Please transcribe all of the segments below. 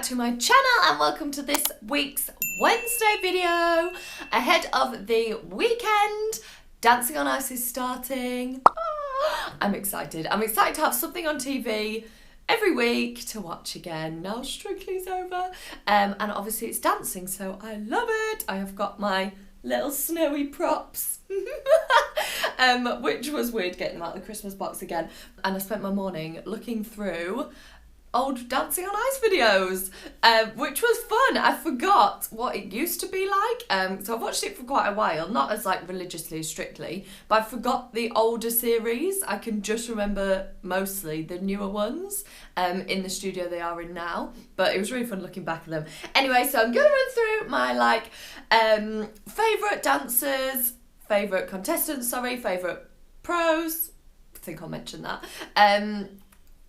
to my channel and welcome to this week's Wednesday video. Ahead of the weekend, Dancing on Ice is starting. I'm excited. I'm excited to have something on TV every week to watch again. Now Strictly's over. And obviously it's dancing, so I love it. I have got my little snowy props. Which was weird getting them out of the Christmas box again. And I spent my morning looking through old Dancing on Ice videos, which was fun. I forgot what it used to be like. So I've watched it for quite a while, not as like religiously Strictly, but I forgot the older series. I can just remember mostly the newer ones in the studio they are in now, but it was really fun looking back at them. Anyway, so I'm gonna run through my favourite dancers, favourite contestants, favourite pros, I think I'll mention that.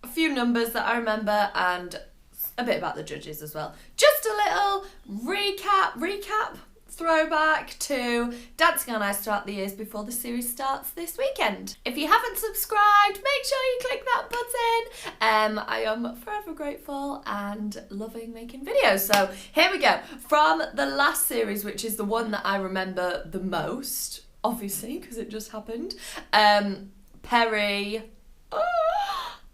A few numbers that I remember and a bit about the judges as well. Just a little recap, throwback to Dancing on Ice throughout the years before the series starts this weekend. If you haven't subscribed, make sure you click that button. I am forever grateful and loving making videos. So here we go. From the last series, which is the one that I remember the most, obviously, because it just happened. Perry.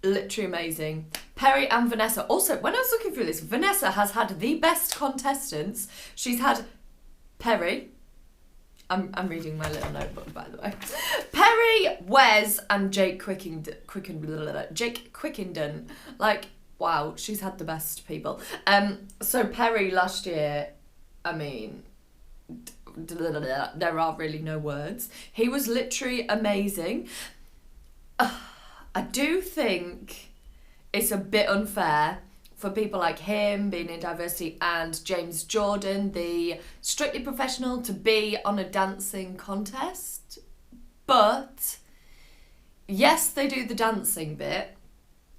Literally amazing. Perry and Vanessa. Also, when I was looking through this, Vanessa has had the best contestants. She's had Perry. I'm reading my little notebook, by the way. Perry, Wes, and Jake Quickenden. Like, wow, she's had the best people. So Perry last year, I mean, there are really no words. He was literally amazing. I do think it's a bit unfair for people like him being in diversity and James Jordan, the Strictly Professional, to be on a dancing contest. But yes, they do the dancing bit.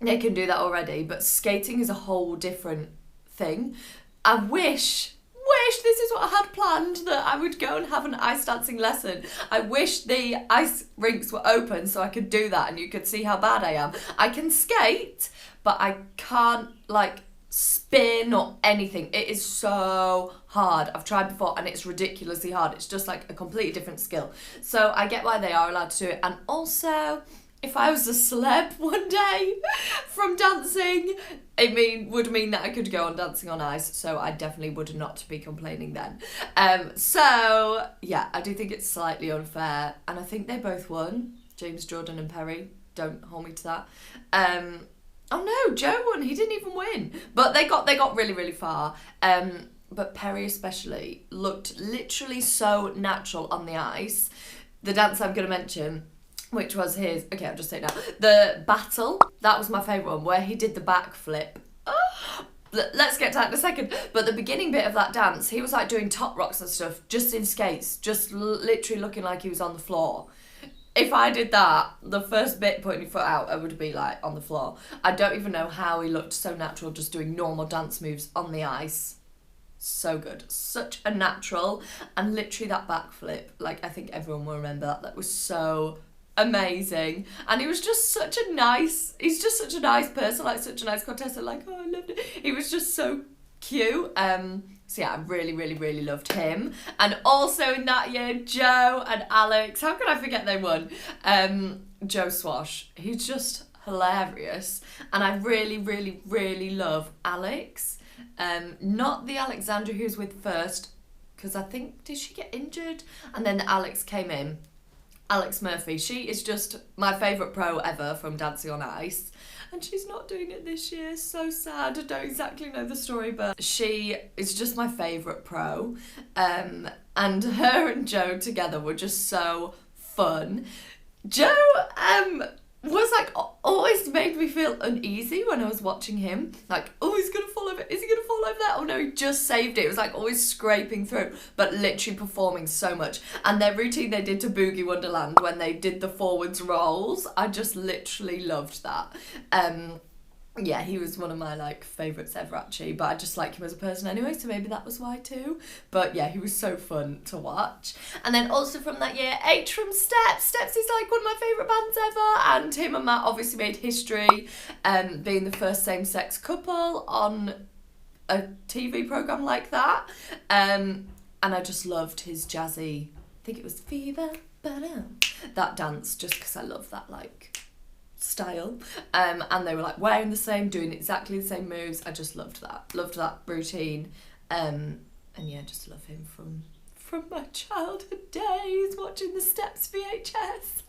They can do that already, but skating is a whole different thing. I wish this is what I had planned, that I would go and have an ice dancing lesson. I wish the ice rinks were open so I could do that and you could see how bad I am. I can skate, but I can't spin or anything. It is so hard. I've tried before and it's ridiculously hard. It's just like a completely different skill. So I get why they are allowed to do it. And also, if I was a celeb one day from dancing, would mean that I could go on Dancing on Ice, so I definitely would not be complaining then. So yeah, I do think it's slightly unfair, and I think they both won. James Jordan and Perry, don't hold me to that. Oh no, Joe won. He didn't even win, but they got really, really far. But Perry especially looked literally so natural on the ice. The dance I'm going to mention, which was his, okay, I'll just say it now. The battle, that was my favourite one, where he did the backflip. Oh, let's get to that in a second. But the beginning bit of that dance, he was like doing top rocks and stuff, just in skates, just literally looking like he was on the floor. If I did that, the first bit putting your foot out, I would be like on the floor. I don't even know how he looked so natural just doing normal dance moves on the ice. So good. Such a natural. And literally that backflip, I think everyone will remember that. That was so amazing. And he was just such a nice person, such a nice contestant, I loved it. He was just so cute. So yeah, I really, really, really loved him. And also in that year, Joe and Alex, how could I forget they won? Joe Swash, he's just hilarious. And I really, really, really love Alex. Not the Alexandra who's with first, because I think, did she get injured? And then Alex came in. Alex Murphy, she is just my favourite pro ever from Dancing on Ice, and she's not doing it this year. So sad. I don't exactly know the story, but she is just my favourite pro, and her and Joe together were just so fun. Joe was always made me feel uneasy when I was watching him. Oh, he's gonna fall over. Is he gonna fall over there? Oh no, he just saved it. It was always scraping through, but literally performing so much. And their routine they did to Boogie Wonderland when they did the forwards rolls, I just literally loved that. Yeah, he was one of my favourites ever actually, but I just like him as a person anyway, so maybe that was why too. But yeah, he was so fun to watch. And then also from that year, H from Steps. Steps is one of my favourite bands ever, and him and Matt obviously made history, being the first same-sex couple on a TV programme like that. And I just loved his jazzy, I think it was Fever, that dance, just because I love that, like, style. And they were, like, wearing the same, doing exactly the same moves. I just loved that routine. And yeah, just love him from my childhood days, watching the Steps VHS.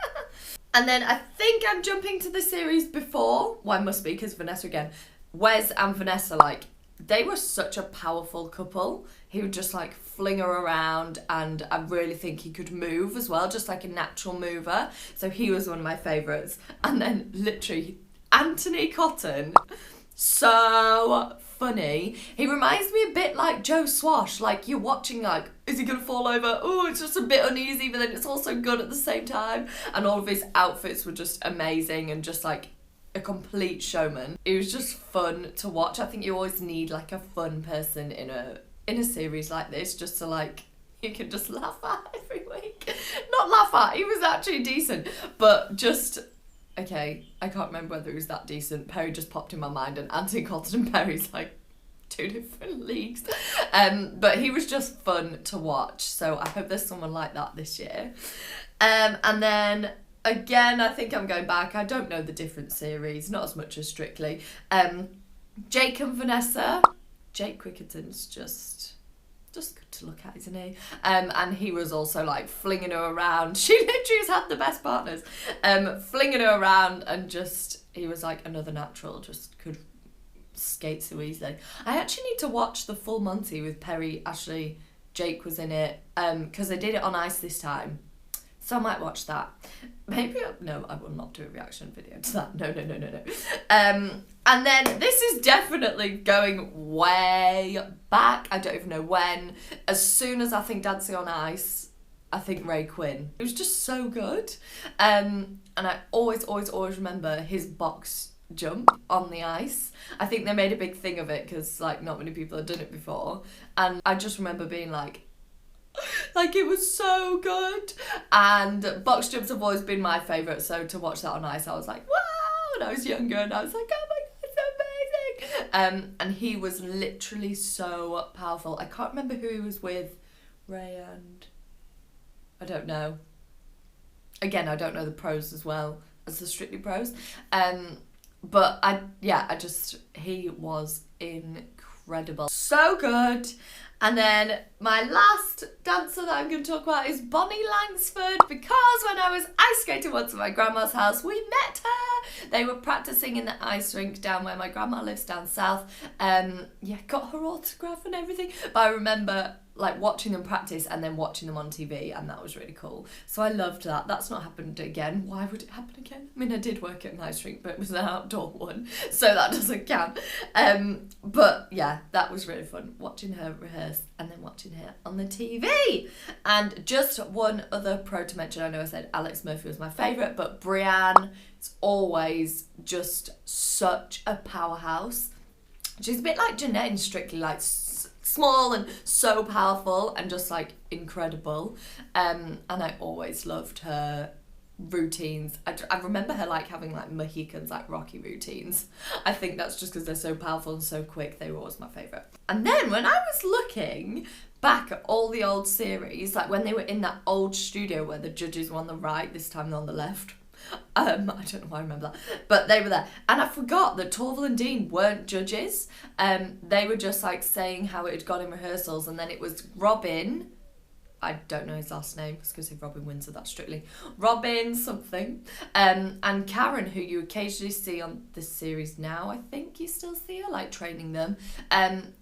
And then I think I'm jumping to the series before. Well, I must be, because Vanessa again. Wes and Vanessa, like, they were such a powerful couple. He would just, like, fling her around, and I really think he could move as well, just like a natural mover. So he was one of my favourites. And then, literally, Anthony Cotton, so funny. He reminds me a bit like Joe Swash. Like, you're watching, like, is he gonna fall over? Oh, it's just a bit uneasy, but then it's also good at the same time. And all of his outfits were just amazing, and just, like, a complete showman. It was just fun to watch. I think you always need, like, a fun person in a series like this, just to, like, you can just laugh at every week. Not laugh at, he was actually decent, but just, okay, I can't remember whether he was that decent. Perry just popped in my mind, and Anthony Cotton and Perry's, like, 2 different leagues. But he was just fun to watch, so I hope there's someone like that this year. And then, again, I think I'm going back. I don't know the different series, not as much as Strictly. Jake and Vanessa. Jake Quickerton's just good to look at, isn't he? And he was also, like, flinging her around. She literally has had the best partners. Flinging her around, and just, he was like another natural, just could skate so easily. I actually need to watch the full Monty with Perry, Ashley, Jake was in it, because they did it on ice this time. So I might watch that. Maybe, no, I will not do a reaction video to that. No. And then this is definitely going way back. I don't even know when. As soon as I think Dancing on Ice, I think Ray Quinn. It was just so good. And I always remember his box jump on the ice. I think they made a big thing of it because, like, not many people had done it before. And I just remember being like it was so good. And box jumps have always been my favourite, so to watch that on ice, I was like, wow! And I was younger, and I was like, oh my god, it's amazing! And he was literally so powerful. I can't remember who he was with. Ray and... I don't know. Again, I don't know the pros as well as the Strictly pros. But he was incredible. So good. And then my last dancer that I'm going to talk about is Bonnie Langsford, because when I was ice skating once at my grandma's house, we met her. They were practicing in the ice rink down where my grandma lives down south. Got her autograph and everything. But I remember, like, watching them practice and then watching them on TV, and that was really cool. So I loved that. That's not happened again. Why would it happen again? I mean, I did work at an ice rink, but it was an outdoor one, so that doesn't count. But yeah, that was really fun, watching her rehearse and then watching her on the TV. And just one other pro to mention. I know I said Alex Murphy was my favourite, but Brienne is always just such a powerhouse. She's a bit like Jeanette in Strictly, like small and so powerful and just, like, incredible. And I always loved her routines. I remember her, like, having, like, Mohicans, like, Rocky routines. I think that's just because they're so powerful and so quick. They were always my favourite. And then when I was looking back at all the old series, like when they were in that old studio where the judges were on the right, this time they're on the left. I don't know why I remember that, but they were there. And I forgot that Torval and Dean weren't judges. They were just, like, saying how it had gone in rehearsals, and then it was Robin, I don't know his last name, I was going to say Robin Windsor, that's Strictly, Robin something, and Karen, who you occasionally see on this series now. I think you still see her, like, training them.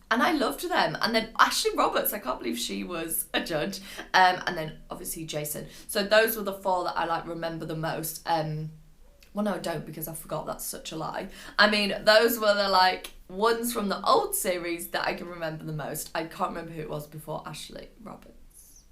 And I loved them. And then Ashley Roberts, I can't believe she was a judge. And then obviously Jason. So those were the 4 that I, like, remember the most. Well, no, I don't, because I forgot. That's such a lie. I mean, those were the, like, ones from the old series that I can remember the most. I can't remember who it was before Ashley Roberts.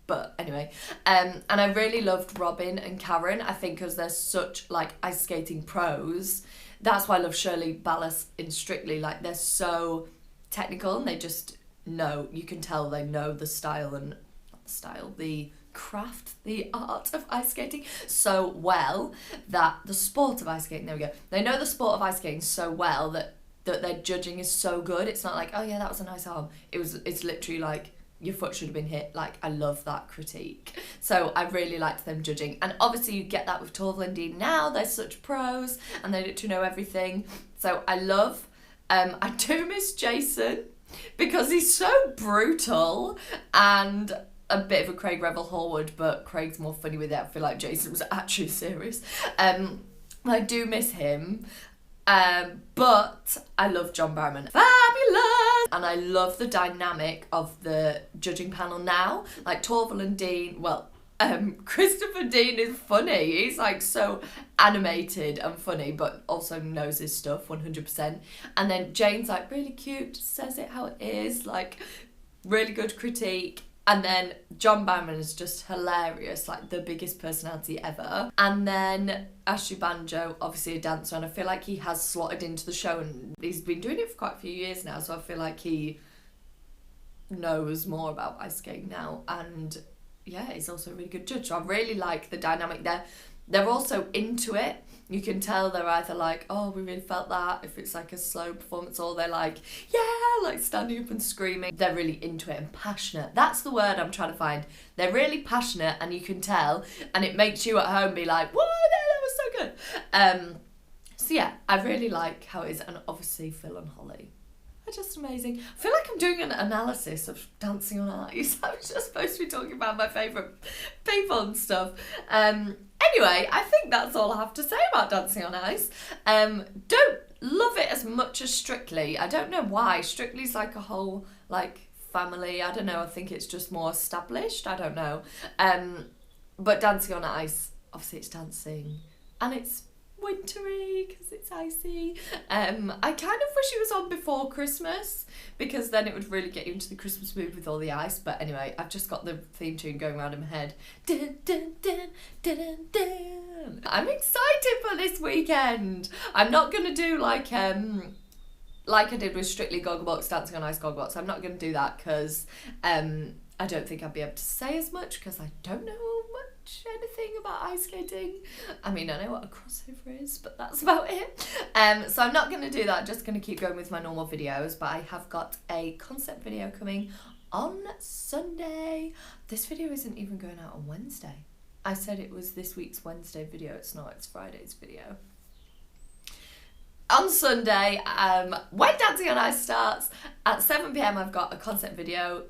But anyway, and I really loved Robin and Karen, I think, because they're such, like, ice skating pros. That's why I love Shirley Ballas in Strictly. Like, they're so technical, and they just know, you can tell they know the the craft, the art of ice skating so well, that the sport of ice skating, there we go, they know the sport of ice skating so well that that their judging is so good. It's not like, oh yeah, that was a nice arm. It's literally like, your foot should have been hit. Like, I love that critique. So I really liked them judging. And obviously you get that with Torval and Dean now. They're such pros and they get to know everything. So I love, I do miss Jason because he's so brutal and a bit of a Craig Revel Horwood, but Craig's more funny with it. I feel like Jason was actually serious. I do miss him. But I love John Barrowman. Fabulous! And I love the dynamic of the judging panel now. Like Torval and Dean, well, Christopher Dean is funny. He's like so animated and funny, but also knows his stuff 100%. And then Jane's like really cute, says it how it is, like really good critique. And then John Barrowman is just hilarious, like the biggest personality ever. And then Ashley Banjo, obviously a dancer, and I feel like he has slotted into the show and he's been doing it for quite a few years now, so I feel like he knows more about ice skating now. And yeah, he's also a really good judge. So I really like the dynamic there. They're also into it. You can tell they're either like, oh, we really felt that, if it's like a slow performance, or they're like, yeah, like standing up and screaming. They're really into it and passionate. That's the word I'm trying to find. They're really passionate and you can tell, and it makes you at home be like, whoa, that was so good. So yeah, I really like how it is. And obviously Phil and Holly are just amazing. I feel like I'm doing an analysis of Dancing on Ice. I was just supposed to be talking about my favourite people and stuff. Anyway, I think that's all I have to say about Dancing on Ice. Don't love it as much as Strictly. I don't know why. Strictly's like a whole like family. I don't know. I think it's just more established. I don't know. But Dancing on Ice, obviously it's dancing and it's wintry because it's icy. I kind of wish it was on before Christmas because then it would really get you into the Christmas mood with all the ice. But anyway, I've just got the theme tune going around in my head. Dun, dun, dun, dun, dun, dun. I'm excited for this weekend. I'm not gonna do like I did with Strictly Gogglebox, Dancing on Ice Gogglebox. I'm not gonna do that because I don't think I'd be able to say as much because I don't know much anything about ice skating. I mean, I know what a crossover is, but that's about it. So I'm not going to do that. I'm just going to keep going with my normal videos, but I have got a concept video coming on Sunday. This video isn't even going out on Wednesday. I said it was this week's Wednesday video. It's not, it's Friday's video. On Sunday, when Dancing on Ice starts, at 7 p.m, I've got a concept video.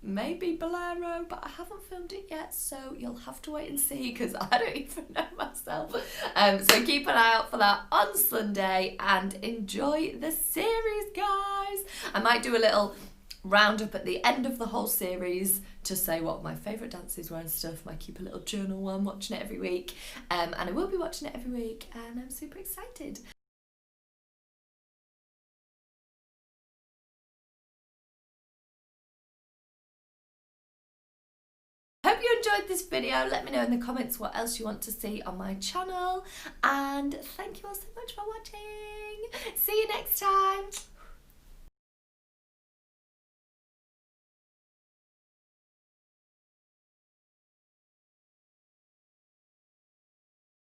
Maybe Bolero, but I haven't filmed it yet, so you'll have to wait and see because I don't even know myself. So keep an eye out for that on Sunday and enjoy the series, guys. I might do a little roundup at the end of the whole series to say what my favourite dances were and stuff. I might keep a little journal while I'm watching it every week, and I will be watching it every week, and I'm super excited. Hope you enjoyed this video. Let me know in the comments what else you want to see on my channel, and thank you all so much for watching. See you next time.